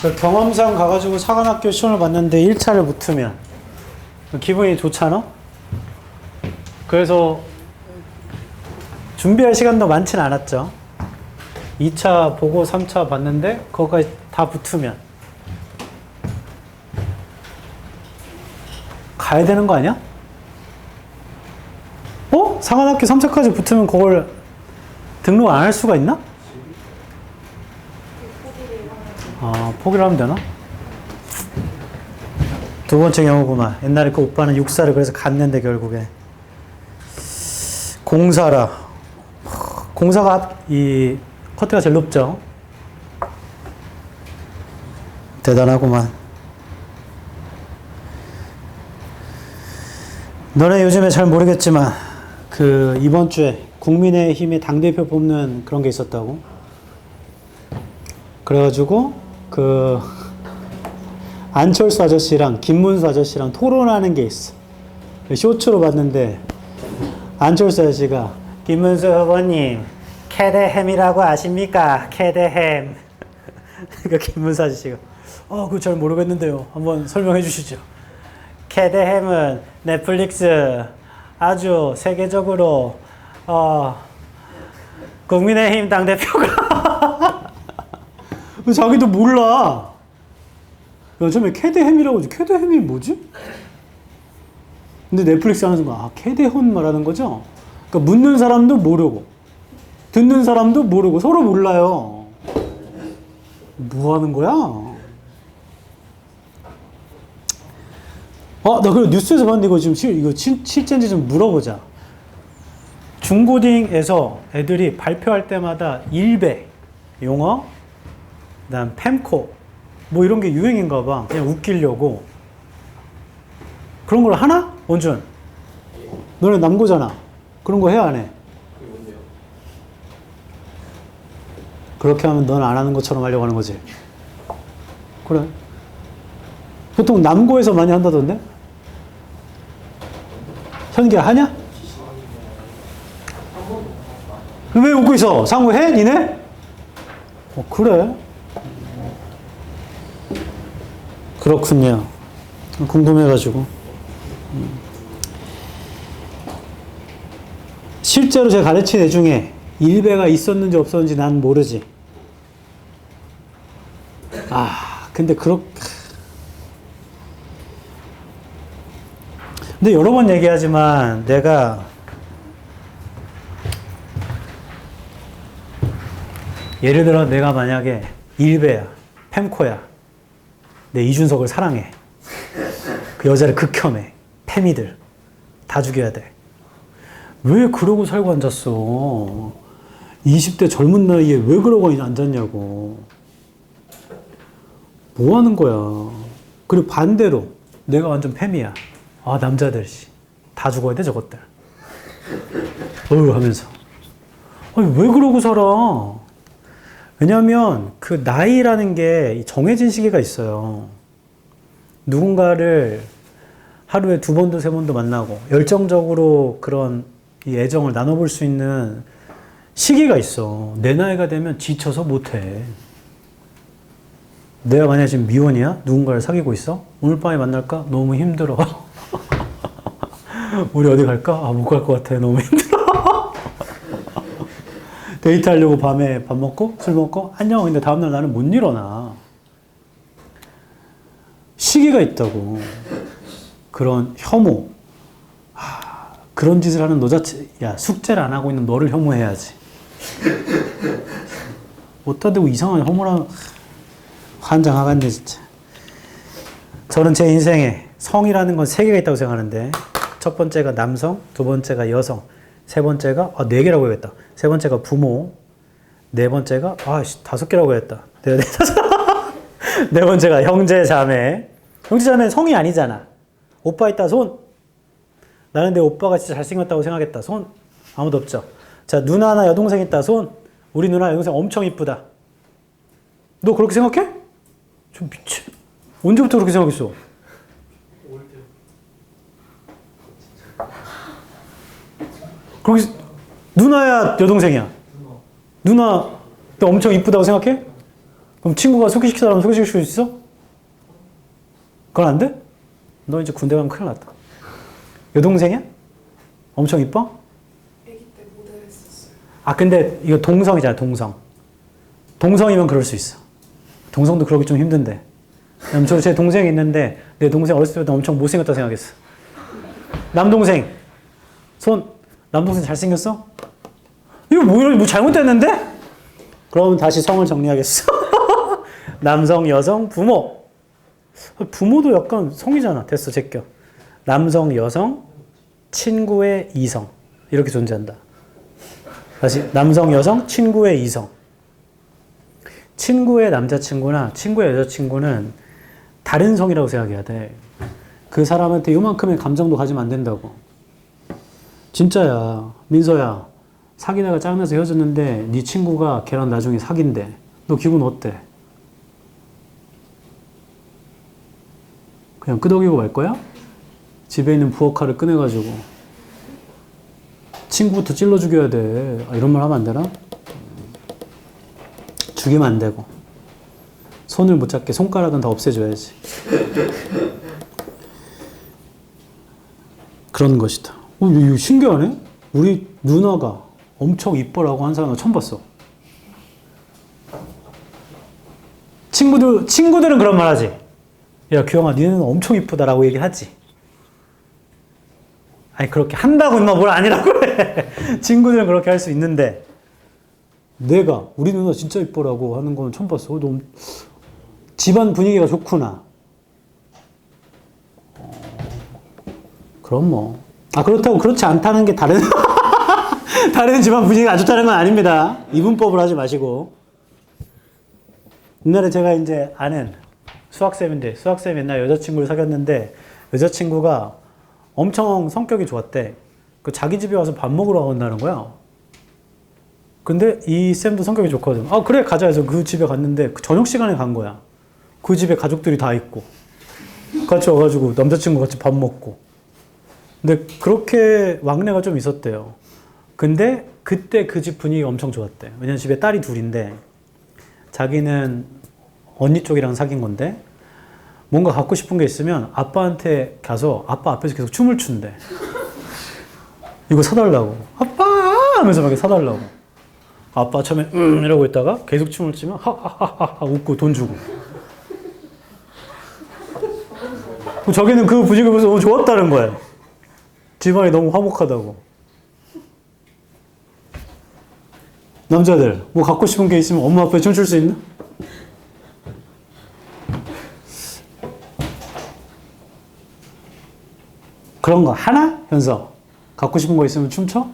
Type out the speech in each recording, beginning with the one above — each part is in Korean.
저 경험상 가가지고 사관학교 시험을 봤는데 1차를 붙으면 기분이 좋잖아? 그래서 준비할 시간도 많진 않았죠. 2차 보고 3차 봤는데 그거까지 다 붙으면 가야 되는 거 아니야? 어? 사관학교 3차까지 붙으면 그걸 등록 안 할 수가 있나? 아, 포기를 하면 되나? 두 번째 경우구만. 옛날에 그 오빠는 육사를 그래서 갔는데 결국에 공사라. 공사가 이 커트가 제일 높죠. 대단하구만. 너네 요즘에 잘 모르겠지만 그 이번 주에 국민의힘의 당대표 뽑는 그런 게 있었다고. 그래가지고 그 안철수 아저씨랑 김문수 아저씨랑 토론하는 게 있어. 쇼츠로 봤는데 안철수 아저씨가 김문수 후보님 캐대햄이라고 아십니까? 캐대햄. 그러니까 김문수 아저씨가 그거 잘 모르겠는데요. 한번 설명해 주시죠. 캐대햄은 넷플릭스 아주 세계적으로 국민의힘 당대표가 자기도 몰라. 야, 처음에 캐대햄이라고 하지. 캐대햄이 뭐지? 근데 넷플릭스 하는 순간 캐대헌 말하는 거죠? 그러니까 묻는 사람도 모르고 듣는 사람도 모르고 서로 몰라요. 뭐 하는 거야? 나 그래 뉴스에서 봤는데 이거 실제인지 좀 물어보자. 중고딩에서 애들이 발표할 때마다 일배, 용어, 그다음 팸코, 뭐 이런 게 유행인가 봐. 그냥 웃기려고. 그런 걸 하나? 원준. 너네 남고잖아. 그런 거 해야 안 해? 그렇게 하면 넌 안 하는 것처럼 하려고 하는 거지. 그래. 보통 남고에서 많이 한다던데? 현기야 하냐? 왜 웃고 있어? 상우 해? 니네? 그래. 그렇군요. 궁금해가지고. 실제로 제가 가르친 애 중에 일배가 있었는지 없었는지 난 모르지. 근데 근데 여러 번 얘기하지만 내가 예를 들어 내가 만약에 일배야, 팸코야. 내 이준석을 사랑해. 그 여자를 극혐해. 패미들 다 죽여야 돼. 왜 그러고 살고 앉았어? 20대 젊은 나이에 왜 그러고 앉았냐고. 뭐 하는 거야. 그리고 반대로 내가 완전 패미야. 남자들 다 죽어야 돼 저것들. 하면서 왜 그러고 살아? 왜냐면 그 나이라는 게 정해진 시기가 있어요. 누군가를 하루에 2번도 3번도 만나고 열정적으로 그런 이 애정을 나눠볼 수 있는 시기가 있어. 내 나이가 되면 지쳐서 못해. 내가 만약에 지금 미혼이야? 누군가를 사귀고 있어? 오늘 밤에 만날까? 너무 힘들어. 우리 어디 갈까? 못 갈 것 같아. 너무 힘들어. 데이트하려고 밤에 밥 먹고 술 먹고 안녕. 근데 다음날 나는 못 일어나. 시기가 있다고. 그런 혐오. 그런 짓을 하는 너 자체, 숙제를 안 하고 있는 너를 혐오해야지. 어디다 대고 이상한 혐오랑 환장하겠네 진짜. 저는 제 인생에 성이라는 건 3개가 있다고 생각하는데, 첫 번째가 남성, 두 번째가 여성, 세 번째가 4개라고 해야겠다. 세 번째가 부모, 네 번째가 5개라고 해야겠다. 네 번째가 형제 자매. 형제 자매는 성이 아니잖아. 오빠 있다 손. 나는 내 오빠가 진짜 잘생겼다고 생각했다 손. 아무도 없죠. 자, 누나나 여동생 있다 손. 우리 누나 여동생 엄청 이쁘다. 너 그렇게 생각해? 좀 미친. 언제부터 그렇게 생각했어? 그렇게 누나야 여동생이야? 누나 너 엄청 이쁘다고 생각해? 그럼 친구가 소개시킬 사람 소개시킬 수 있어? 그건 안 돼? 너 이제 군대 가면 큰일 났다. 여동생이야? 엄청 이뻐? 아기 때 모델 했었어요. 아, 근데 이거 동성이잖아, 동성. 동성이면 그럴 수 있어. 동성도 그러기 좀 힘든데. 제 동생이 있는데 내 동생 어렸을 때부터 엄청 못생겼다 생각했어. 남동생. 남동생 잘생겼어? 이거 뭐 잘못됐는데? 그럼 다시 성을 정리하겠어. 남성, 여성, 부모. 부모도 약간 성이잖아. 됐어, 제껴. 남성, 여성, 친구의 이성. 이렇게 존재한다. 다시 남성, 여성, 친구의 이성. 친구의 남자친구나 친구의 여자친구는 다른 성이라고 생각해야 돼. 그 사람한테 요만큼의 감정도 가지면 안 된다고. 진짜야. 민서야. 사귀다가 짱나서 헤어졌는데 네 친구가 걔랑 나중에 사귄대. 너 기분 어때? 그냥 끄덕이고 말 거야? 집에 있는 부엌칼을 꺼내가지고 친구부터 찔러 죽여야 돼. 아, 이런 말 하면 안 되나? 죽이면 안 되고 손을 못 잡게 손가락은 다 없애줘야지. 그런 것이다. 이거 신기하네? 우리 누나가 엄청 이뻐라고 한 사람을 처음 봤어. 친구들은 그런 말 하지. 야, 규영아, 니네는 엄청 이쁘다라고 얘기하지. 아니, 그렇게 한다고 임마 뭘 아니라고 해. 친구들은 그렇게 할 수 있는데, 우리 누나 진짜 이뻐라고 하는 건 처음 봤어. 너무, 집안 분위기가 좋구나. 그럼 뭐. 아, 그렇다고 그렇지 않다는 게 다른, 다른 집안 분위기가 안 좋다는 건 아닙니다. 이분법을 하지 마시고. 옛날에 제가 이제 아는 수학쌤인데, 수학쌤이 옛날 여자친구를 사귀었는데, 여자친구가 엄청 성격이 좋았대. 자기 집에 와서 밥 먹으러 온다는 거야. 근데 이 쌤도 성격이 좋거든. 아, 그래, 가자 해서 그 집에 갔는데, 저녁 시간에 간 거야. 그 집에 가족들이 다 있고. 같이 와가지고 남자친구 같이 밥 먹고. 근데 그렇게 왕래가 좀 있었대요. 근데 그때 그 집 분위기가 엄청 좋았대. 왜냐면 집에 딸이 둘인데, 자기는 언니 쪽이랑 사귄 건데, 뭔가 갖고 싶은 게 있으면 아빠한테 가서 아빠 앞에서 계속 춤을 춘대. 이거 사달라고. 아빠! 하면서 막 사달라고. 아빠 처음에 이러고 있다가 계속 춤을 추면 하하하하 웃고 돈 주고. 자기는 그 분위기 보면서 너무 좋았다는 거야. 집안이 너무 화목하다고. 남자들 뭐 갖고 싶은 게 있으면 엄마 앞에 춤출 수 있나? 그런 거 하나? 현서 갖고 싶은 거 있으면 춤춰?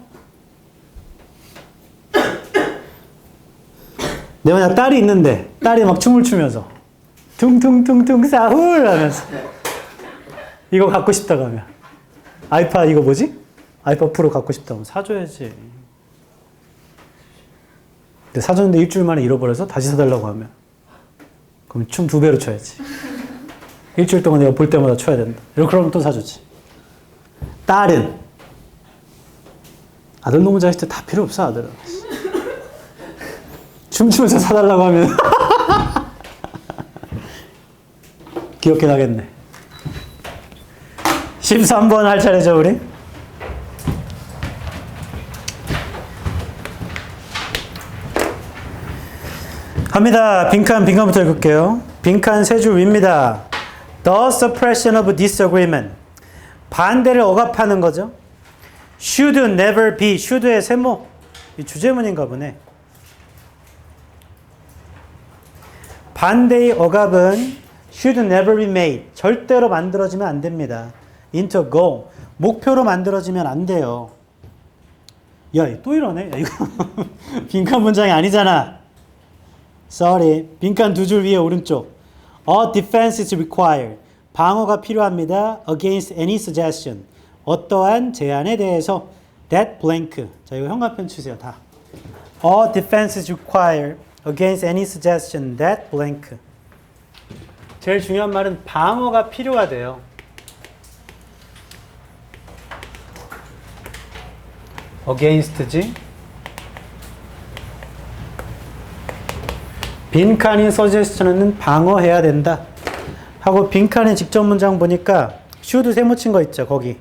내 만약 딸이 있는데 딸이 막 춤을 추면서 퉁퉁퉁퉁 사훌 하면서 이거 갖고 싶다고 하면 아이팟 이거 뭐지? 아이팟 프로 갖고 싶다고 사줘야지. 근데 사줬는데 일주일 만에 잃어버려서 다시 사달라고 하면 그럼 춤 2배로 춰야지. 일주일 동안 내가 볼 때마다 춰야 된다. 이렇게 그러면 또 사주지. 딸은 아들 놈의 자식들 다 필요 없어. 아들은 춤추면서 사달라고 하면 귀엽게 나겠네. 13번 할 차례죠 우리. 갑니다. 빈칸부터 읽을게요. 빈칸 세 줄 위입니다. The suppression of disagreement. 반대를 억압하는 거죠. should never be. should의 세모. 이 주제문인가 보네. 반대의 억압은 should never be made. 절대로 만들어지면 안 됩니다. into goal. 목표로 만들어지면 안 돼요. 야, 또 이러네. 야, 이거 빈칸 문장이 아니잖아. Sorry. 빈칸 2줄 위에 오른쪽. A defense is required. 방어가 필요합니다. Against any suggestion. 어떠한 제안에 대해서. That blank. 자, 이거 현관펜 치세요. 다. A defense is required. Against any suggestion. That blank. 제일 중요한 말은 방어가 필요하대요. against지. 빈칸인 suggestion은 방어해야 된다. 하고 빈칸의 직접 문장 보니까 should 세모친 거 있죠. 거기.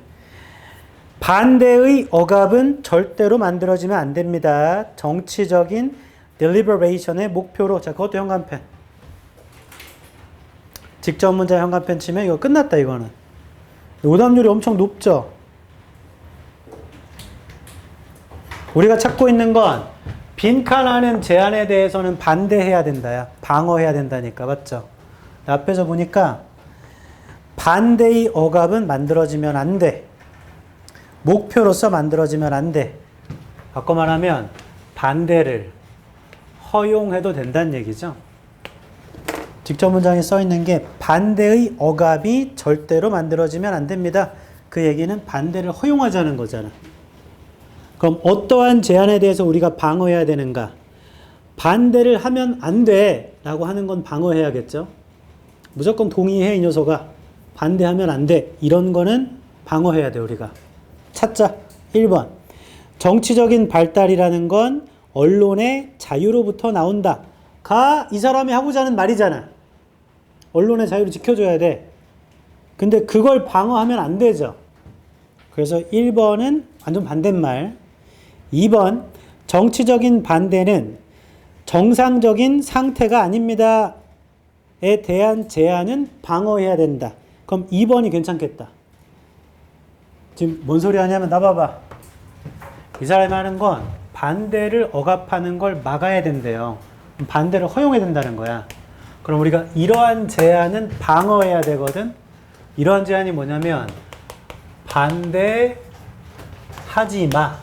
반대의 억압은 절대로 만들어지면 안 됩니다. 정치적인 deliberation의 목표로. 자, 그것도 현관펜. 직접 문장 현관펜 치면 이거 끝났다, 이거는. 오답률이 엄청 높죠? 우리가 찾고 있는 건 빈칸하는 제안에 대해서는 반대해야 된다야. 방어해야 된다니까. 맞죠? 앞에서 보니까 반대의 억압은 만들어지면 안 돼. 목표로서 만들어지면 안 돼. 바꿔 말하면 반대를 허용해도 된다는 얘기죠. 직접 문장에 써 있는 게 반대의 억압이 절대로 만들어지면 안 됩니다. 그 얘기는 반대를 허용하자는 거잖아. 그럼 어떠한 제안에 대해서 우리가 방어해야 되는가? 반대를 하면 안 돼 라고 하는 건 방어해야겠죠. 무조건 동의해 이 녀석아. 반대하면 안 돼. 이런 거는 방어해야 돼 우리가. 찾자. 1번. 정치적인 발달이라는 건 언론의 자유로부터 나온다. 가 이 사람이 하고자 하는 말이잖아. 언론의 자유를 지켜줘야 돼. 근데 그걸 방어하면 안 되죠. 그래서 1번은 완전 반대말. 2번. 정치적인 반대는 정상적인 상태가 아닙니다. 에 대한 제안은 방어해야 된다. 그럼 2번이 괜찮겠다. 지금 뭔 소리 하냐면 나 봐봐. 이 사람이 하는 건 반대를 억압하는 걸 막아야 된대요. 반대를 허용해야 된다는 거야. 그럼 우리가 이러한 제안은 방어해야 되거든. 이러한 제안이 뭐냐면 반대하지 마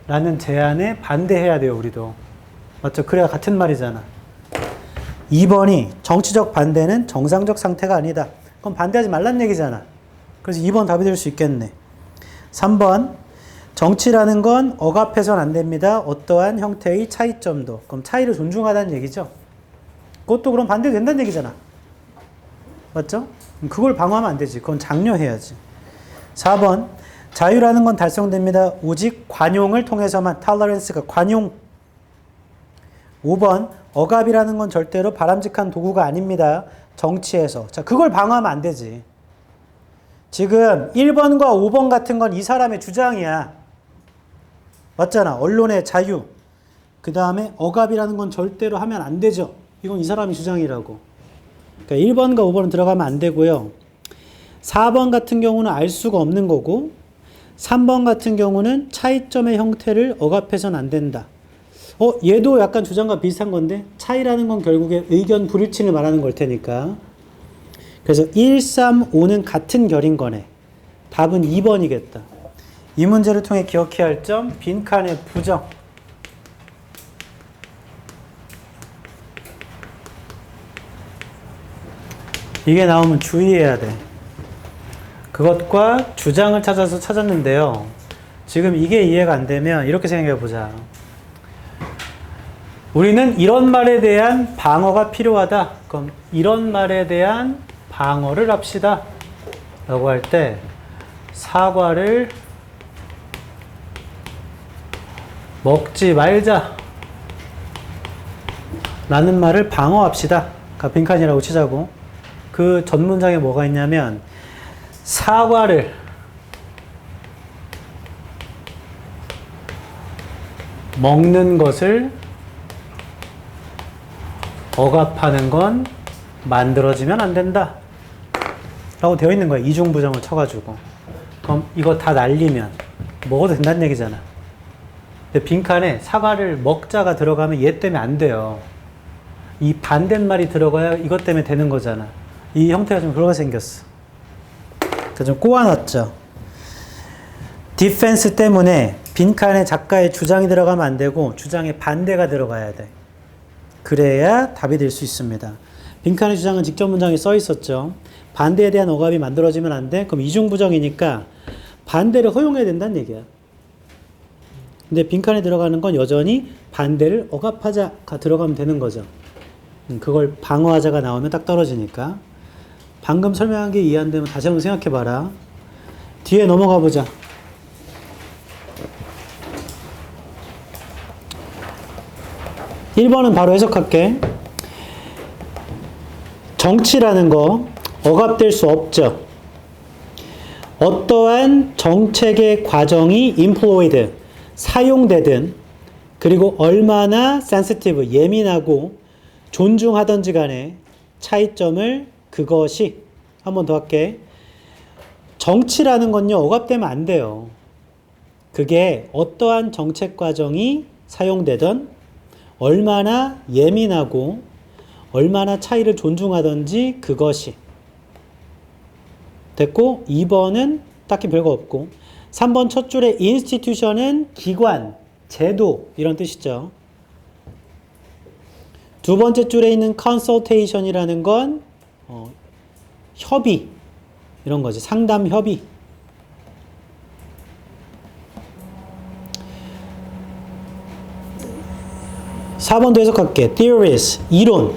라는 제안에 반대해야 돼요. 우리도. 맞죠? 그래야 같은 말이잖아. 2번이 정치적 반대는 정상적 상태가 아니다. 그럼 반대하지 말란 얘기잖아. 그래서 2번 답이 될 수 있겠네. 3번. 정치라는 건 억압해서는 안 됩니다. 어떠한 형태의 차이점도. 그럼 차이를 존중하다는 얘기죠. 그것도 그럼 반대된다는 얘기잖아. 맞죠? 그걸 방어하면 안 되지. 그건 장려해야지. 4번. 자유라는 건 달성됩니다. 오직 관용을 통해서만. tolerance가 관용. 5번. 억압이라는 건 절대로 바람직한 도구가 아닙니다. 정치에서. 자, 그걸 방어하면 안 되지. 지금 1번과 5번 같은 건 이 사람의 주장이야. 맞잖아. 언론의 자유. 그 다음에 억압이라는 건 절대로 하면 안 되죠. 이건 이 사람의 주장이라고. 그러니까 1번과 5번은 들어가면 안 되고요. 4번 같은 경우는 알 수가 없는 거고 3번 같은 경우는 차이점의 형태를 억압해서는 안 된다. 얘도 약간 주장과 비슷한 건데 차이라는 건 결국에 의견 불일치를 말하는 걸 테니까. 그래서 1, 3, 5는 같은 결인 거네. 답은 2번이겠다. 이 문제를 통해 기억해야 할 점, 빈칸의 부정. 이게 나오면 주의해야 돼. 그것과 주장을 찾아서 찾았는데요. 지금 이게 이해가 안 되면 이렇게 생각해 보자. 우리는 이런 말에 대한 방어가 필요하다. 그럼 이런 말에 대한 방어를 합시다. 라고 할 때 사과를 먹지 말자. 라는 말을 방어합시다. 그러니까 빈칸이라고 치자고. 그 전 문장에 뭐가 있냐면 사과를 먹는 것을 억압하는 건 만들어지면 안 된다. 라고 되어 있는 거야. 이중부정을 쳐가지고. 그럼 이거 다 날리면 먹어도 된다는 얘기잖아. 근데 빈칸에 사과를 먹자가 들어가면 얘 때문에 안 돼요. 이 반대말이 들어가야 이것 때문에 되는 거잖아. 이 형태가 좀 그렇게 생겼어. 그래서 좀 꼬아놨죠. 디펜스 때문에 빈칸에 작가의 주장이 들어가면 안 되고 주장의 반대가 들어가야 돼. 그래야 답이 될 수 있습니다. 빈칸의 주장은 직접 문장에 써 있었죠. 반대에 대한 억압이 만들어지면 안 돼. 그럼 이중부정이니까 반대를 허용해야 된다는 얘기야. 근데 빈칸에 들어가는 건 여전히 반대를 억압하자가 들어가면 되는 거죠. 그걸 방어하자가 나오면 딱 떨어지니까. 방금 설명한 게 이해 안 되면 다시 한번 생각해 봐라. 뒤에 넘어가 보자. 1번은 바로 해석할게. 정치라는 거 억압될 수 없죠. 어떠한 정책의 과정이 employed, 사용되든 그리고 얼마나 sensitive, 예민하고 존중하던지 간에 차이점을 그것이 한 번 더 할게. 정치라는 건요, 억압되면 안 돼요. 그게 어떠한 정책 과정이 사용되던 얼마나 예민하고 얼마나 차이를 존중하던지 그것이. 됐고 2번은 딱히 별거 없고 3번 첫 줄에 institution은 기관, 제도 이런 뜻이죠. 두 번째 줄에 있는 consultation이라는 건 협의 이런 거지. 상담 협의. (4번도) 해석할게. theories, 이론.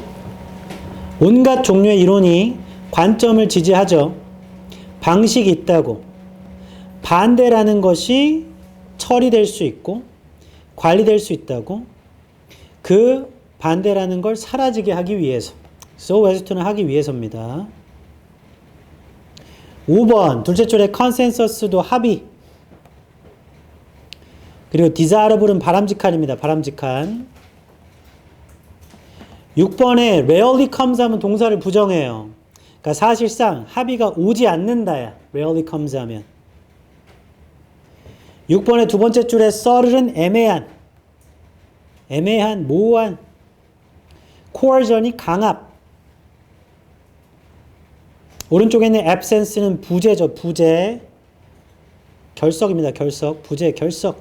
온갖 종류의 이론이 관점을 지지하죠. 방식이 있다고. 반대라는 것이 처리될 수 있고 관리될 수 있다고. 그 반대라는 걸 사라지게 하기 위해서. so as to는 하기 위해서입니다. 5번 둘째 줄에 consensus도 합의. 그리고 desirable은 바람직한입니다. 바람직한. 6번에 rarely comes 하면 동사를 부정해요. 그러니까 사실상 합의가 오지 않는다야. rarely comes 하면. 6번의 두 번째 줄에 certain은 애매한, 애매한, 모호한. coercion이 강압. 오른쪽에 있는 absence는 부재죠. 부재. 결석입니다. 결석. 부재, 결석.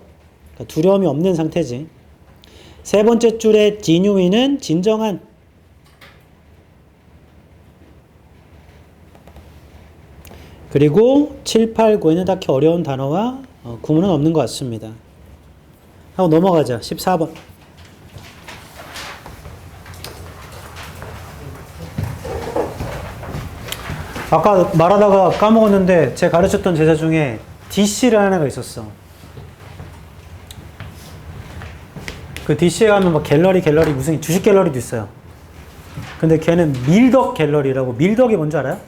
그러니까 두려움이 없는 상태지. 세 번째 줄에 genuine은 진정한. 그리고 7, 8, 9에는 딱히 어려운 단어와 구문은 없는 것 같습니다. 하고 넘어가자. 14번. 아까 말하다가 까먹었는데 제가 가르쳤던 제자 중에 DC라는 애가 있었어. 그 DC에 가면 막 갤러리 무슨 주식 갤러리도 있어요. 근데 걔는 밀덕 갤러리라고. 밀덕이 뭔지 알아요?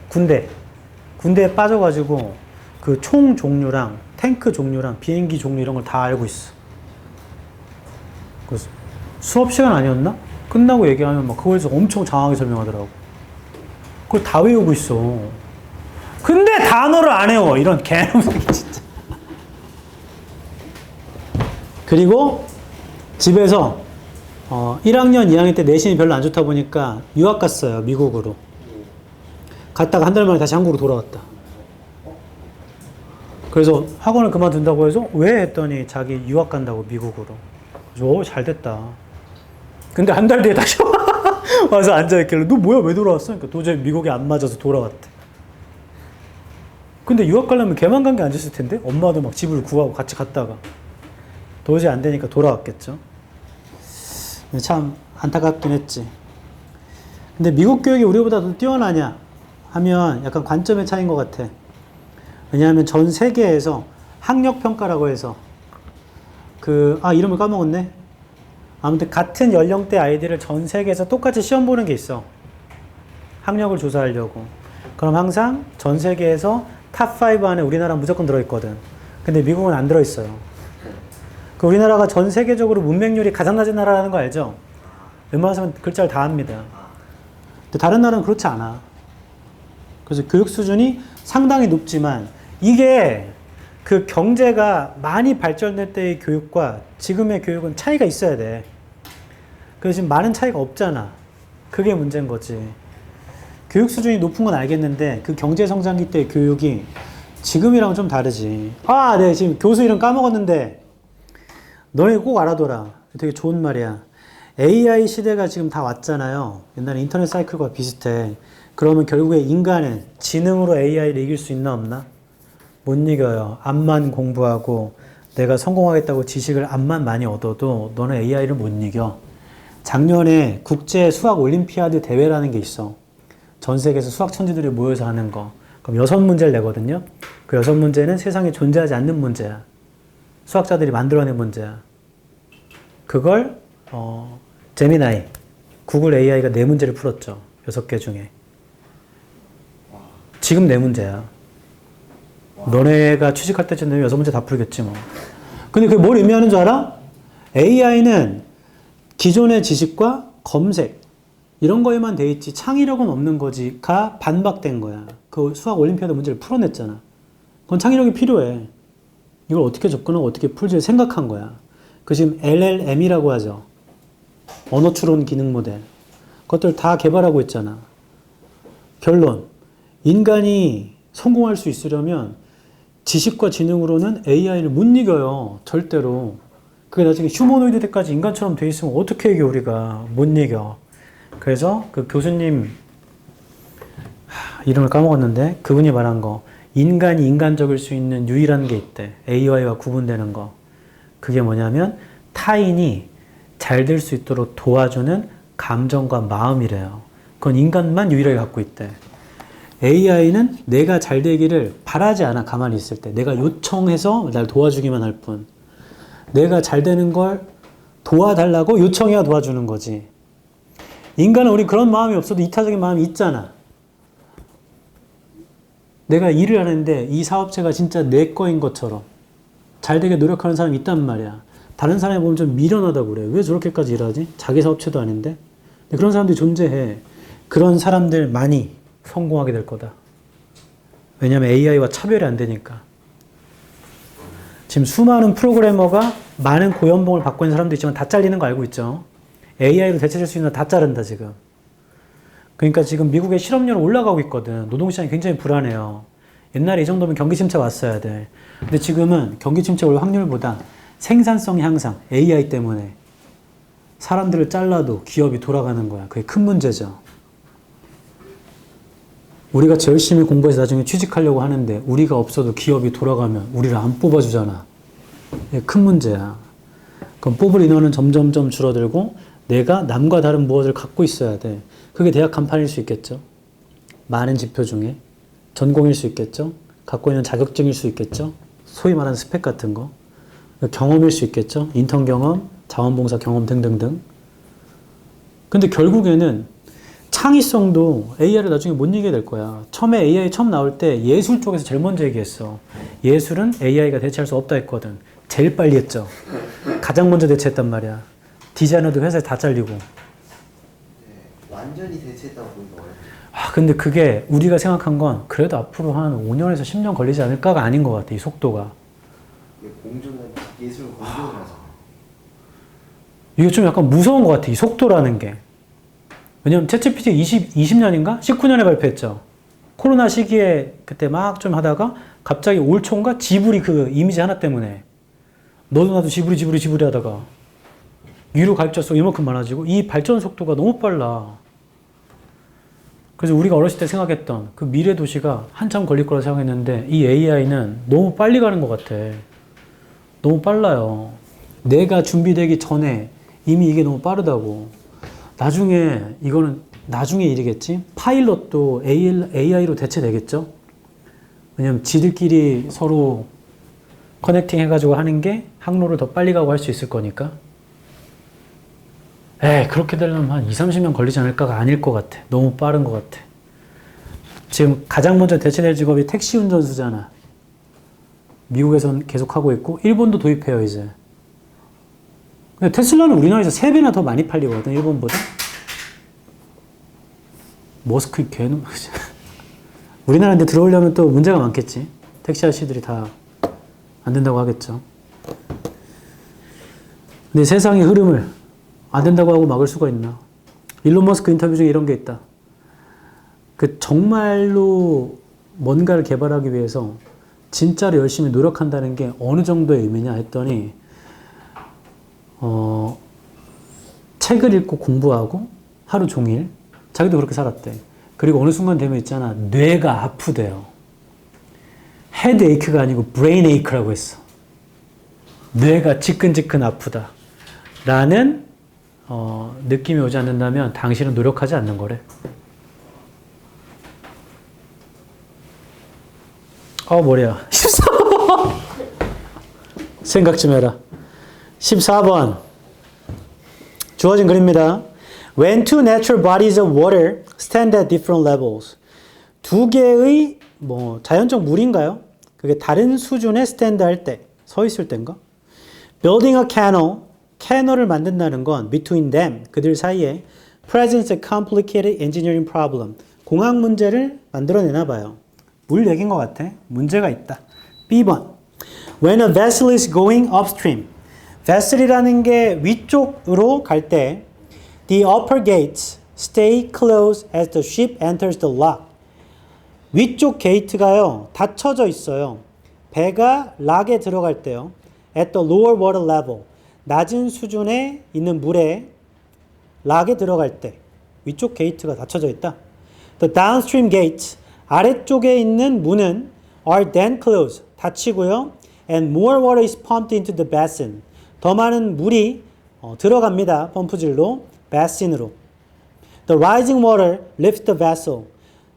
군대에 빠져가지고 그 총 종류랑 탱크 종류랑 비행기 종류 이런 걸 다 알고 있어. 그 수업 시간 아니었나? 끝나고 얘기하면 막 그거에서 엄청 장하게 설명하더라고. 그걸 다 외우고 있어. 근데 단어를 안 외워. 이런 개놈새끼 진짜. 그리고 집에서 1학년, 2학년 때 내신이 별로 안 좋다 보니까 유학 갔어요. 미국으로. 갔다가 한 달 만에 다시 한국으로 돌아왔다. 그래서 학원을 그만둔다고 해서 왜 했더니 자기 유학 간다고 미국으로. 그래서 잘 됐다. 근데 한 달 뒤에 다시 와서 앉아있길래 너 뭐야 왜 돌아왔어? 그러니까 도저히 미국에 안 맞아서 돌아왔대. 근데 유학 가려면 걔만 간 게 아니었을 텐데? 엄마도 막 집을 구하고 같이 갔다가 도저히 안 되니까 돌아왔겠죠. 참 안타깝긴 했지. 근데 미국 교육이 우리보다 더 뛰어나냐 하면 약간 관점의 차이인 것 같아. 왜냐하면 전 세계에서 학력평가라고 해서 이름을 까먹었네. 아무튼 같은 연령대 아이들을 전 세계에서 똑같이 시험 보는 게 있어. 학력을 조사하려고. 그럼 항상 전 세계에서 탑5 안에 우리나라 무조건 들어있거든. 근데 미국은 안 들어있어요. 그 우리나라가 전 세계적으로 문맹률이 가장 낮은 나라라는 거 알죠? 웬만하면 글자를 다 합니다. 근데 다른 나라는 그렇지 않아. 그래서 교육 수준이 상당히 높지만 이게 그 경제가 많이 발전될 때의 교육과 지금의 교육은 차이가 있어야 돼. 그래서 지금 많은 차이가 없잖아. 그게 문제인 거지. 교육 수준이 높은 건 알겠는데 그 경제 성장기 때의 교육이 지금이랑은 좀 다르지. 네, 지금 교수 이름 까먹었는데 너네 꼭 알아둬라. 되게 좋은 말이야. AI 시대가 지금 다 왔잖아요. 옛날에 인터넷 사이클과 비슷해. 그러면 결국에 인간은 지능으로 AI를 이길 수 있나 없나? 못 이겨요. 암만 공부하고 내가 성공하겠다고 지식을 암만 많이 얻어도 너는 AI를 못 이겨. 작년에 국제 수학 올림피아드 대회라는 게 있어. 전 세계에서 수학 천재들이 모여서 하는 거. 그럼 6문제를 내거든요. 그 6문제는 세상에 존재하지 않는 문제야. 수학자들이 만들어낸 문제야. 그걸 제미나이 구글 AI가 네 문제를 풀었죠. 6개 중에. 지금 네 문제야. 너네가 취직할 때쯤 되면 6문제 다 풀겠지 뭐. 근데 그게 뭘 의미하는 줄 알아? AI는 기존의 지식과 검색 이런 거에만 돼 있지 창의력은 없는 거지가 반박된 거야. 그 수학 올림피아드 문제를 풀어냈잖아. 그건 창의력이 필요해. 이걸 어떻게 접근하고 어떻게 풀지 생각한 거야. 그 지금 LLM이라고 하죠. 언어 추론 기능 모델. 그것들 다 개발하고 있잖아. 결론. 인간이 성공할 수 있으려면 지식과 지능으로는 AI를 못 이겨요. 절대로. 그게 나중에 휴머노이드 때까지 인간처럼 돼 있으면 어떻게 이겨 우리가. 못 이겨. 그래서 그 교수님 이름을 까먹었는데 그분이 말한 거 인간이 인간적일 수 있는 유일한 게 있대. AI와 구분되는 거. 그게 뭐냐면 타인이 잘 될 수 있도록 도와주는 감정과 마음이래요. 그건 인간만 유일하게 갖고 있대. AI는 내가 잘 되기를 바라지 않아. 가만히 있을 때. 내가 요청해서 날 도와주기만 할 뿐. 내가 잘 되는 걸 도와달라고 요청해야 도와주는 거지. 인간은 우리 그런 마음이 없어도 이타적인 마음이 있잖아. 내가 일을 하는데 이 사업체가 진짜 내 거인 것처럼 잘 되게 노력하는 사람이 있단 말이야. 다른 사람이 보면 좀 미련하다고 그래. 왜 저렇게까지 일하지? 자기 사업체도 아닌데. 근데 그런 사람들이 존재해. 그런 사람들만이 성공하게 될 거다. 왜냐하면 AI와 차별이 안 되니까. 지금 수많은 프로그래머가 많은 고연봉을 받고 있는 사람도 있지만 다 잘리는 거 알고 있죠? AI로 대체될 수 있는 거 다 자른다 지금. 그러니까 지금 미국의 실업률은 올라가고 있거든. 노동시장이 굉장히 불안해요. 옛날에 이 정도면 경기 침체 왔어야 돼. 근데 지금은 경기 침체 올 확률보다 생산성 향상, AI 때문에 사람들을 잘라도 기업이 돌아가는 거야. 그게 큰 문제죠. 우리가 제일 열심히 공부해서 나중에 취직하려고 하는데 우리가 없어도 기업이 돌아가면 우리를 안 뽑아주잖아. 이게 큰 문제야. 그럼 뽑을 인원은 점점점 줄어들고 내가 남과 다른 무엇을 갖고 있어야 돼. 그게 대학 간판일 수 있겠죠. 많은 지표 중에 전공일 수 있겠죠. 갖고 있는 자격증일 수 있겠죠. 소위 말하는 스펙 같은 거. 경험일 수 있겠죠. 인턴 경험, 자원봉사 경험 등등등. 근데 결국에는 창의성도 AI를 나중에 못 이기게 될 거야. 처음에 AI 처음 나올 때 예술 쪽에서 제일 먼저 얘기했어. 예술은 AI가 대체할 수 없다 했거든. 제일 빨리 했죠. 가장 먼저 대체했단 말이야. 디자이너도 회사에 다 잘리고. 네, 완전히 대체했다고 보기 어렵죠. 근데 그게 우리가 생각한 건 그래도 앞으로 한 5년에서 10년 걸리지 않을까가 아닌 것 같아. 이 속도가. 공존은 예술 공존을 하잖아요. 이게 좀 약간 무서운 것 같아. 이 속도라는 게. 왜냐면 챗GPT 20년인가? 19년에 발표했죠. 코로나 시기에 그때 막 좀 하다가 갑자기 올 초인가? 지브리 그 이미지 하나 때문에 너도 나도 지브리 하다가 유료 가입자 수 이만큼 많아지고 이 발전 속도가 너무 빨라. 그래서 우리가 어렸을 때 생각했던 그 미래 도시가 한참 걸릴 거라 생각했는데 이 AI는 너무 빨리 가는 것 같아. 너무 빨라요. 내가 준비되기 전에 이미 이게 너무 빠르다고. 나중에 이거는 나중에 일이겠지. 파일럿도 AI로 대체되겠죠. 왜냐면 지들끼리 서로 커넥팅 해가지고 하는 게 항로를 더 빨리 가고 할 수 있을 거니까. 그렇게 되려면 한 20-30년 걸리지 않을까가 아닐 것 같아. 너무 빠른 것 같아. 지금 가장 먼저 대체될 직업이 택시 운전수잖아. 미국에선 계속 하고 있고 일본도 도입해요 이제. 근데 테슬라는 우리나라에서 3배나 더 많이 팔리거든 일본보다. 머스크 걔는 우리나라한테 들어오려면 또 문제가 많겠지. 택시 아저씨들이 다 안 된다고 하겠죠. 근데 세상의 흐름을 안 된다고 하고 막을 수가 있나. 일론 머스크 인터뷰 중에 이런 게 있다. 그 정말로 뭔가를 개발하기 위해서 진짜로 열심히 노력한다는 게 어느 정도의 의미냐 했더니 책을 읽고 공부하고 하루 종일 자기도 그렇게 살았대. 그리고 어느 순간 되면 있잖아. 뇌가 아프대요. 헤드에이크가 아니고 브레인에이크라고 했어. 뇌가 지끈지끈 아프다. 라는 느낌이 오지 않는다면 당신은 노력하지 않는 거래. 머리야. 14번. 생각 좀 해라. 14번. 주어진 글입니다. When two natural bodies of water stand at different levels. 두 개의 뭐 자연적 물인가요? 그게 다른 수준에 stand 할 때, 서 있을 때인가? Building a canal, 캐널을 만든다는 건 between them, 그들 사이에 presents a complicated engineering problem. 공학 문제를 만들어내나 봐요. 물 얘기인 것 같아. 문제가 있다. B번. When a vessel is going upstream. vessel이라는 게 위쪽으로 갈 때 the upper gates stay closed as the ship enters the lock. 위쪽 게이트가요. 닫혀져 있어요. 배가 락에 들어갈 때요. at the lower water level. 낮은 수준에 있는 물에 락에 들어갈 때 위쪽 게이트가 닫혀져 있다. The downstream gates, 아래쪽에 있는 문은 are then closed, 닫히고요. And more water is pumped into the basin. 더 많은 물이 들어갑니다. 펌프질로, basin으로. The rising water lifts the vessel.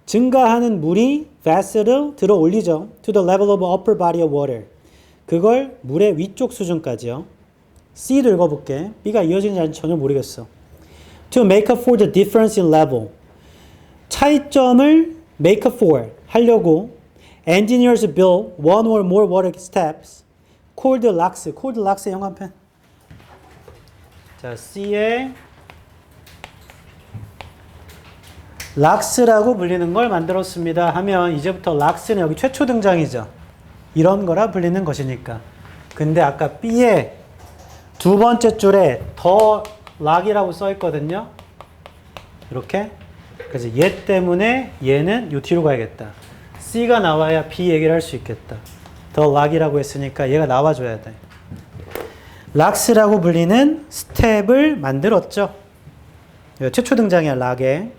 증가하는 물이 vessel을 들어 올리죠. To the level of upper body of water. 그걸 물의 위쪽 수준까지요. C도 읽어볼게. B가 이어지는지 전혀 모르겠어. To make up for the difference in level. 차이점을 make up for 하려고 engineers build one or more water steps called locks. called locks의 형광펜. 자, C에 락스라고 불리는 걸 만들었습니다 하면 이제부터 락스는 여기 최초 등장이죠. 이런 거라 불리는 것이니까. 근데 아까 B에 두 번째 줄에 더 락이라고 써 있거든요. 이렇게. 그래서 얘 때문에 얘는 요 뒤로 가야겠다. C가 나와야 B 얘기를 할 수 있겠다. 더 락이라고 했으니까 얘가 나와줘야 돼. 락스라고 불리는 스텝을 만들었죠. 최초 등장이야, 락에.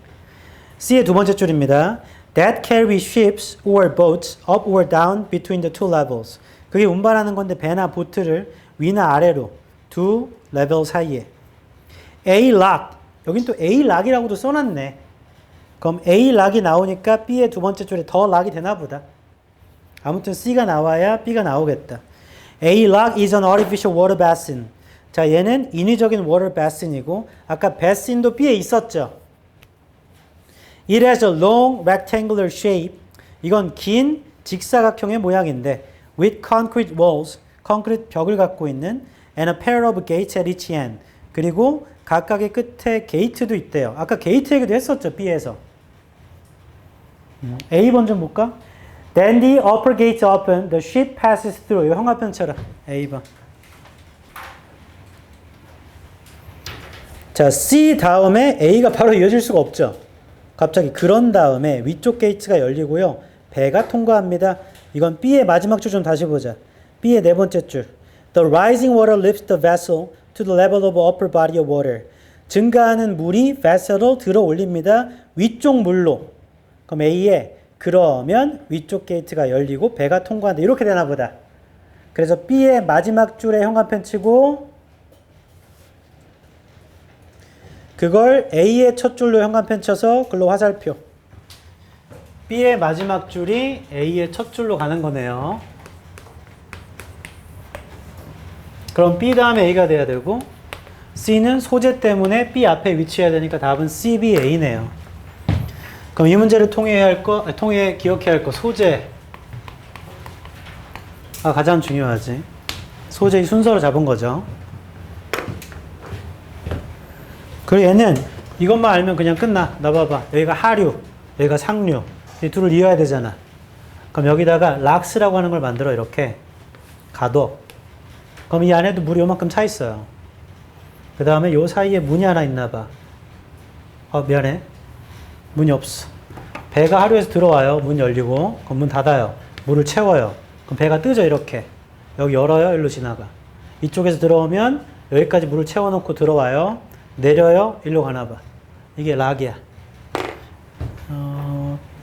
C의 두 번째 줄입니다. That carry ships or boats up or down between the two levels. 그게 운반하는 건데 배나 보트를 위나 아래로 두 레벨 사이에. A lock. 여긴 또 A lock이라고도 써놨네. 그럼 A lock이 나오니까 B의 두 번째 줄에 더 lock이 되나 보다. 아무튼 C가 나와야 B가 나오겠다. A lock is an artificial water basin. 자, 얘는 인위적인 water basin이고 아까 basin도 B에 있었죠. It has a long rectangular shape. 이건 긴 직사각형의 모양인데 with concrete walls, 콘크리트 벽을 갖고 있는 and a pair of gates at each end. 그리고 각각의 끝에 게이트도 있대요. 아까 게이트 얘기도 했었죠, B에서. A번 좀 볼까? Then the upper gates open, the ship passes through. 이 형광펜처럼. A번. 자, C 다음에 A가 바로 이어질 수가 없죠. 갑자기 그런 다음에 위쪽 게이트가 열리고요. 배가 통과합니다. 이건 B의 마지막 줄 좀 다시 보자. B의 네 번째 줄. The rising water lifts the vessel to the level of upper body of water. 증가하는 물이 vessel을 들어 올립니다. 위쪽 물로. 그럼 A에 그러면 위쪽 게이트가 열리고 배가 통과한다. 이렇게 되나 보다. 그래서 B의 마지막 줄에 형광펜 치고 그걸 A의 첫 줄로 형광펜 쳐서 글로 화살표. B의 마지막 줄이 A의 첫 줄로 가는 거네요. 그럼 B 다음에 A가 돼야 되고 C는 소재 때문에 B 앞에 위치해야 되니까 답은 CBA네요. 그럼 이 문제를 통해 기억해야 할 거 소재가 가장 중요하지. 소재의 순서를 잡은 거죠. 그리고 얘는 이것만 알면 그냥 끝나. 나 봐봐. 여기가 하류, 여기가 상류. 이 둘을 이어야 되잖아. 그럼 여기다가 락스라고 하는 걸 만들어. 이렇게 가둬. 그럼 이 안에도 물이 요만큼 차 있어요. 그 다음에 요 사이에 문이 하나 있나 봐. 미안해. 문이 없어. 배가 하류에서 들어와요. 문 열리고. 그럼 문 닫아요. 물을 채워요. 그럼 배가 뜨죠. 이렇게. 여기 열어요. 일로 지나가. 이쪽에서 들어오면 여기까지 물을 채워놓고 들어와요. 내려요. 일로 가나 봐. 이게 락이야.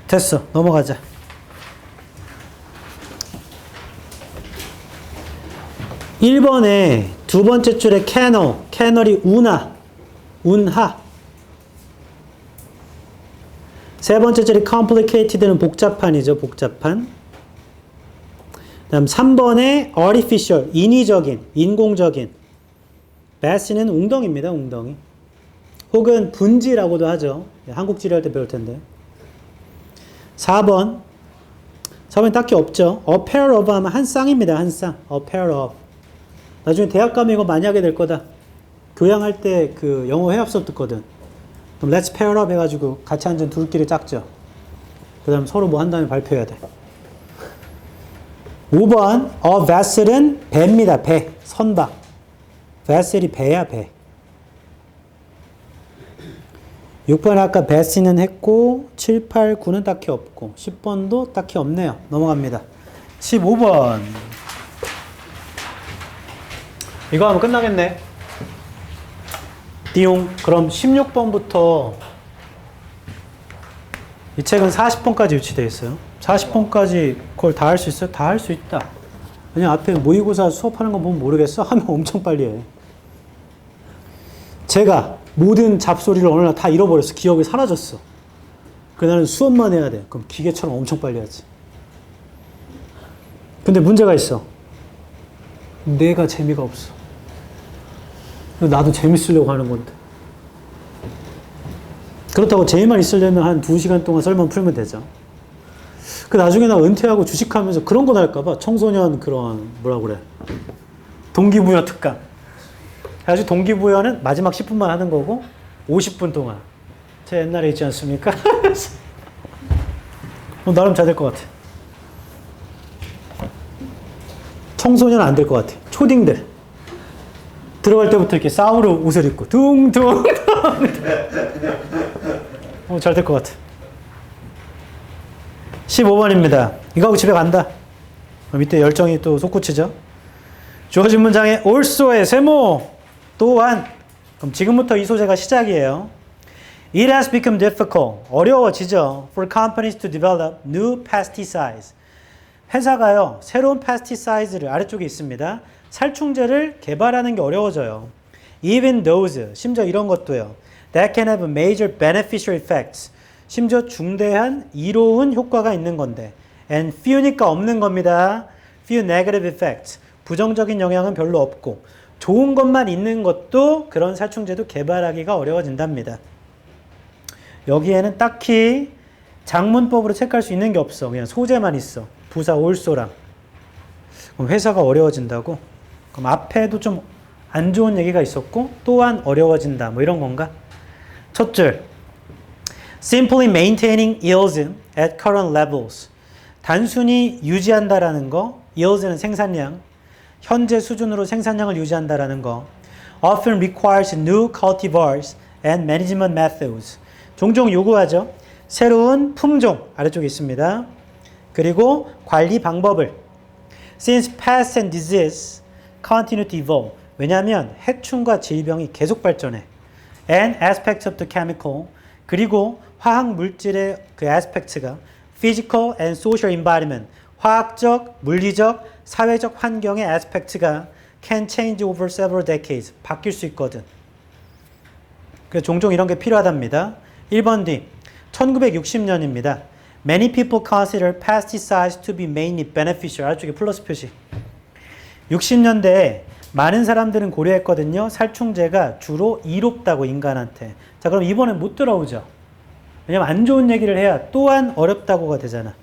됐어. 넘어가자. 1번에 두 번째 줄에 캐널이 운하. 세 번째 줄에 complicated는 복잡한이죠. 복잡한. 다음 3번에 artificial, 인위적인, 인공적인. basin은 웅덩이입니다. 웅덩이. 혹은 분지라고도 하죠. 한국 지리할 때 배울 텐데. 4번. 4번 딱히 없죠. A pair of 하면 한 쌍입니다. 한 쌍. A pair of. 나중에 대학 가면 이거 많이 하게 될 거다. 교양할 때 그 영어 회화 수업 듣거든. 그럼 let's pair up 해가지고 같이 앉은 둘끼리 짝죠. 그 다음 서로 뭐 한 다음에 발표해야 돼. 5번. A vessel은 배입니다. 배. 선박. vessel이 배야 배. 6번 아까 베스는 했고 7, 8, 9는 딱히 없고 10번도 딱히 없네요. 넘어갑니다. 15번 이거 하면 끝나겠네. 띠용. 그럼 16번부터 이 책은 40번까지 유치되어 있어요. 40번까지 그걸 다 할 수 있어요? 다 할 수 있다. 그냥 앞에 모의고사 수업하는 거 보면 모르겠어? 하면 엄청 빨리 해. 제가 모든 잡소리를 어느 날 다 잃어버렸어. 기억이 사라졌어. 그날은 수업만 해야 돼. 그럼 기계처럼 엄청 빨리 하지. 근데 문제가 있어. 내가 재미가 없어. 나도 재밌으려고 하는 건데. 그렇다고 재미만 있으려면 한 2시간 동안 썰만 풀면 되죠. 그 나중에 나 은퇴하고 주식하면서 그런 거 할까봐 청소년 그런 뭐라 그래. 동기부여 특강. 아주 동기부여는 마지막 10분만 하는 거고 50분 동안. 제 옛날에 있지 않습니까? 나름 잘 될 것 같아. 청소년 안 될 것 같아. 초딩들. 들어갈 때부터 이렇게 싸우러 옷을 입고 둥둥. 잘 될 것 같아. 15번입니다. 이거 하고 집에 간다. 밑에 열정이 또 솟구치죠. 주어진 문장에 also의 세모. 또한. 그럼 지금부터 이 소재가 시작이에요. It has become difficult. 어려워지죠. For companies to develop new pesticides. 회사가요. 새로운 pesticide를 아래쪽에 있습니다. 살충제를 개발하는 게 어려워져요. Even those. 심지어 이런 것도요. That can have major beneficial effects. 심지어 중대한 이로운 효과가 있는 건데. And few니까 없는 겁니다. Few negative effects. 부정적인 영향은 별로 없고. 좋은 것만 있는 것도 그런 살충제도 개발하기가 어려워진답니다. 여기에는 딱히 장문법으로 체크할 수 있는 게 없어. 그냥 소재만 있어. 부사 올소랑. 그럼 회사가 어려워진다고? 그럼 앞에도 좀 안 좋은 얘기가 있었고 또한 어려워진다. 뭐 이런 건가? 첫 줄. Simply maintaining yields at current levels. 단순히 유지한다라는 거. yields는 생산량. 현재 수준으로 생산량을 유지한다라는 거. Often requires new cultivars and management methods. 종종 요구하죠. 새로운 품종 아래쪽에 있습니다. 그리고 관리 방법을. Since pests and disease continue to evolve. 왜냐하면 해충과 질병이 계속 발전해. And aspects of the chemical. 그리고 화학 물질의 그 aspects가 physical and social environment. 화학적, 물리적, 사회적 환경의 aspects가 can change over several decades. 바뀔 수 있거든. 그래서 종종 이런 게 필요하답니다. 1번 D. 1960년입니다. Many people consider pesticides to be mainly beneficial. 아래쪽에 플러스 표시. 60년대에 많은 사람들은 고려했거든요. 살충제가 주로 이롭다고 인간한테. 자, 그럼 이번엔 못 들어오죠. 왜냐면 안 좋은 얘기를 해야 또한 어렵다고가 되잖아.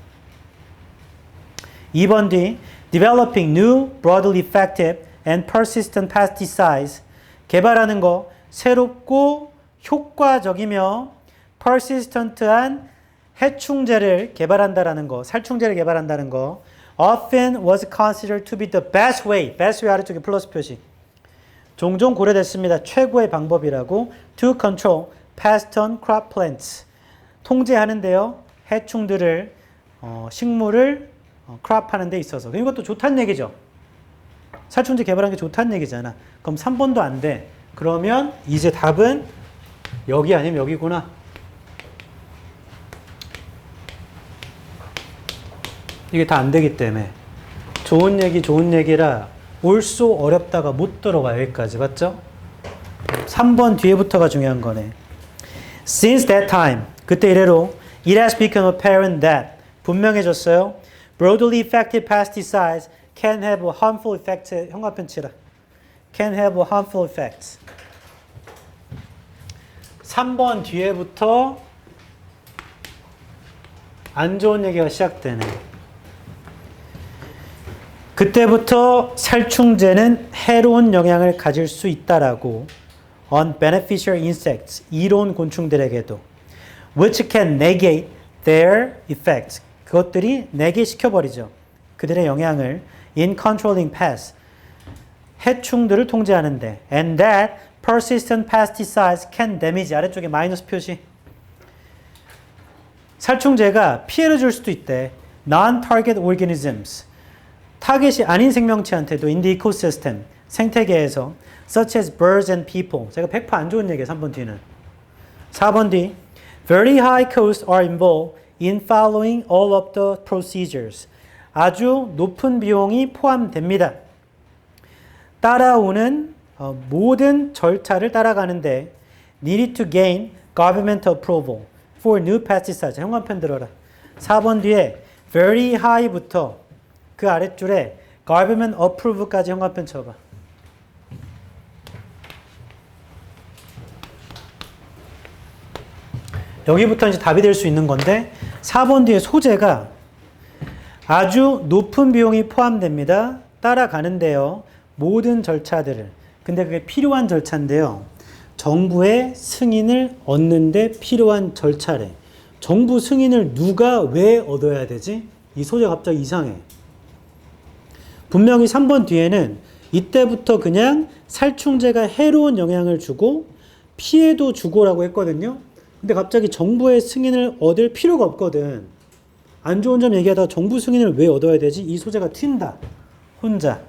2번 D. Developing new, broadly effective and persistent pesticides. 개발하는 거 새롭고 효과적이며 persistent한 해충제를 개발한다라는 거, 살충제를 개발한다는 거. Often was considered to be the best way. best way 아래쪽에 플러스 표시. 종종 고려됐습니다. 최고의 방법이라고. To control pest on crop plants. 통제하는데요. 해충들을 식물을 크롭하는 데 있어서. 이것도 좋다는 얘기죠. 살충제 개발하는 게 좋다는 얘기잖아. 그럼 3번도 안 돼. 그러면 이제 답은 여기 아니면 여기구나. 이게 다 안 되기 때문에. 좋은 얘기라 올소 어렵다가 못 들어가. 여기까지. 맞죠? 3번 뒤에부터가 중요한 거네. Since that time. 그때 이래로 it has become apparent that. 분명해졌어요. Broadly effective pesticides can have harmful effects. 형광펜 치라. Can have harmful effects. 3번 뒤에부터 안 좋은 얘기가 시작되네. 그때부터 살충제는 해로운 영향을 가질 수 있다라고 on beneficial insects, 이로운 곤충들에게도 which can negate their effects, 그것들이 negate 시켜버리죠. 그들의 영향을 in controlling pests, 해충들을 통제하는데 and that persistent pesticides can damage, 아래쪽에 마이너스 표시, 살충제가 피해를 줄 수도 있대. non-target organisms, 타겟이 아닌 생명체한테도 in the ecosystem, 생태계에서 such as birds and people. 제가 100% 안 좋은 얘기예요. 3번 뒤는. 4번 뒤 very high costs are involved in following all of the procedures. 아주 높은 비용이 포함됩니다. 따라오는 모든 절차를 따라가는데 needed to gain government approval for new pesticides. 형광펜 들어라. 4번 뒤에 very high부터 그 아랫줄에 government approval까지 형광펜 쳐봐. 여기부터 이제 답이 될 수 있는 건데 4번 뒤에 소재가 아주 높은 비용이 포함됩니다. 따라가는데요. 모든 절차들을. 근데 그게 필요한 절차인데요. 정부의 승인을 얻는데 필요한 절차래. 정부 승인을 누가 왜 얻어야 되지? 이 소재가 갑자기 이상해. 분명히 3번 뒤에는 이때부터 그냥 살충제가 해로운 영향을 주고 피해도 주고라고 했거든요. 근데 갑자기 정부의 승인을 얻을 필요가 없거든. 안 좋은 점 얘기하다가 정부 승인을 왜 얻어야 되지? 이 소재가 튄다. 혼자.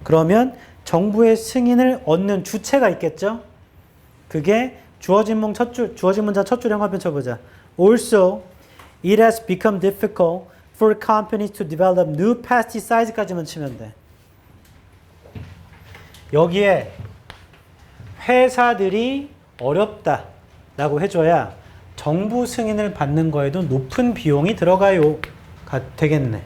그러면 정부의 승인을 얻는 주체가 있겠죠? 그게 주어진 문장 첫 줄 형광펜 쳐보자. Also, it has become difficult for companies to develop new pesticides까지만 치면 돼. 여기에 회사들이 어렵다 라고 해줘야 정부 승인을 받는 거에도 높은 비용이 들어가요. 되겠네.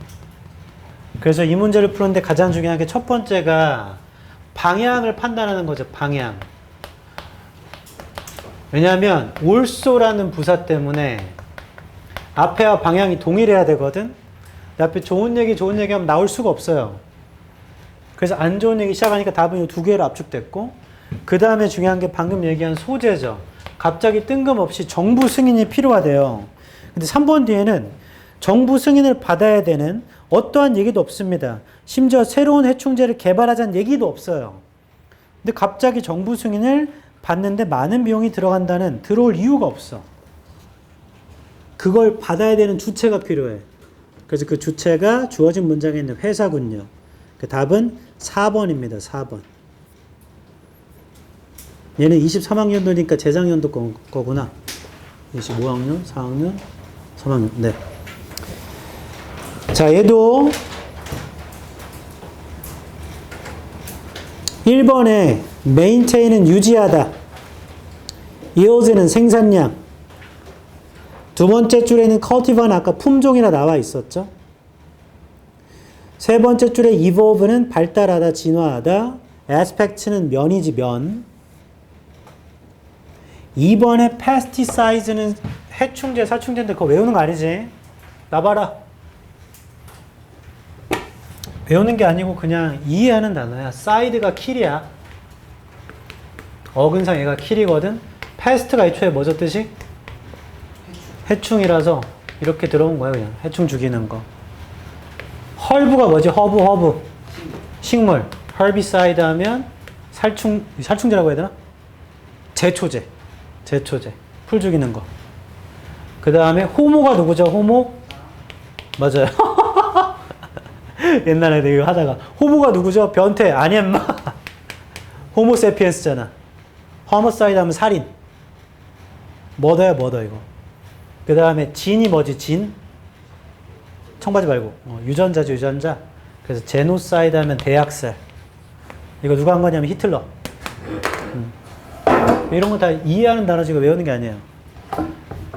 그래서 이 문제를 푸는데 가장 중요한 게 첫 번째가 방향을 판단하는 거죠. 방향. 왜냐하면 also라는 부사 때문에 앞에와 방향이 동일해야 되거든. 앞에 좋은 얘기 하면 나올 수가 없어요. 그래서 안 좋은 얘기 시작하니까 답은 이 두 개로 압축됐고, 그 다음에 중요한 게 방금 얘기한 소재죠. 갑자기 뜬금없이 정부 승인이 필요하대요. 근데 3번 뒤에는 정부 승인을 받아야 되는 어떠한 얘기도 없습니다. 심지어 새로운 해충제를 개발하자는 얘기도 없어요. 근데 갑자기 정부 승인을 받는데 많은 비용이 들어올 이유가 없어. 그걸 받아야 되는 주체가 필요해. 그래서 그 주체가 주어진 문장에 있는 회사군요. 그 답은 4번입니다. 4번. 얘는 23학년도니까 재작년도 거구나. 25학년, 4학년, 3학년. 네. 자, 얘도 1번에 maintain은 유지하다. yield는 생산량. 두 번째 줄에는 cultivar는 아까 품종이라 나와 있었죠. 세 번째 줄에 evolve는 발달하다, 진화하다. aspect는 면이지, 면. 2번에 pesticide는 해충제, 살충제인데 그거 외우는 거 아니지? 나봐라. 외우는 게 아니고 그냥 이해하는 단어야. side가 kill이야. 어근상 얘가 kill이거든. pest가 애초에 뭐죠 뜻이? 해충이라서 이렇게 들어온 거야. 그냥 해충 죽이는 거. herb가 뭐지? 허브. 식물. herbicide 하면 살충제라고 해야 되나? 제초제. 풀 죽이는 거. 그 다음에 호모가 누구죠? 호모? 맞아요. 옛날에 내가 이거 하다가 호모가 누구죠? 변태. 아니야 인마. 호모세피엔스잖아. 호모사이드 하면 살인. 머더야 머더 이거. 그 다음에 진이 뭐지? 진? 청바지 말고 유전자죠. 유전자. 그래서 제노사이드 하면 대학살. 이거 누가 한 거냐면 히틀러. 이런 거 다 이해하는 단어지 이거 외우는 게 아니에요.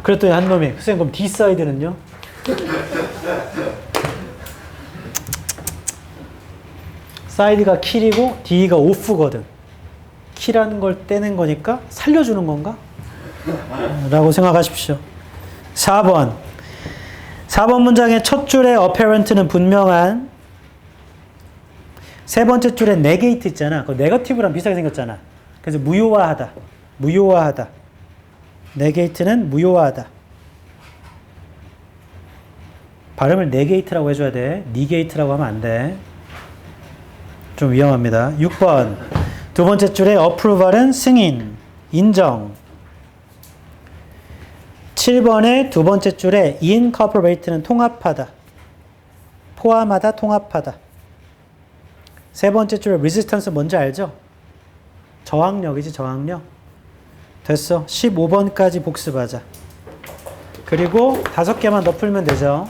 그랬더니 한 놈이 선생님 그럼 D사이드는요? 사이드가 킬이고 D가 오프거든. 킬하는 걸 떼는 거니까 살려주는 건가? 라고 생각하십시오. 4번. 4번 문장의 첫 줄의 apparent는 분명한, 세 번째 줄에 negate 있잖아. 그 negative랑 비슷하게 생겼잖아. 그래서 무효화하다. 무효화하다. negate는 무효화하다. 발음을 negate라고 해줘야 돼. negate라고 하면 안 돼. 좀 위험합니다. 6번. 두 번째 줄에 approval은 승인, 인정. 7번의 두 번째 줄에 incorporate는 통합하다, 포함하다, 통합하다. 세 번째 줄에 resistance 뭔지 알죠? 저항력이지, 저항력. 됐어. 15번까지 복습하자. 그리고 5개만 더 풀면 되죠.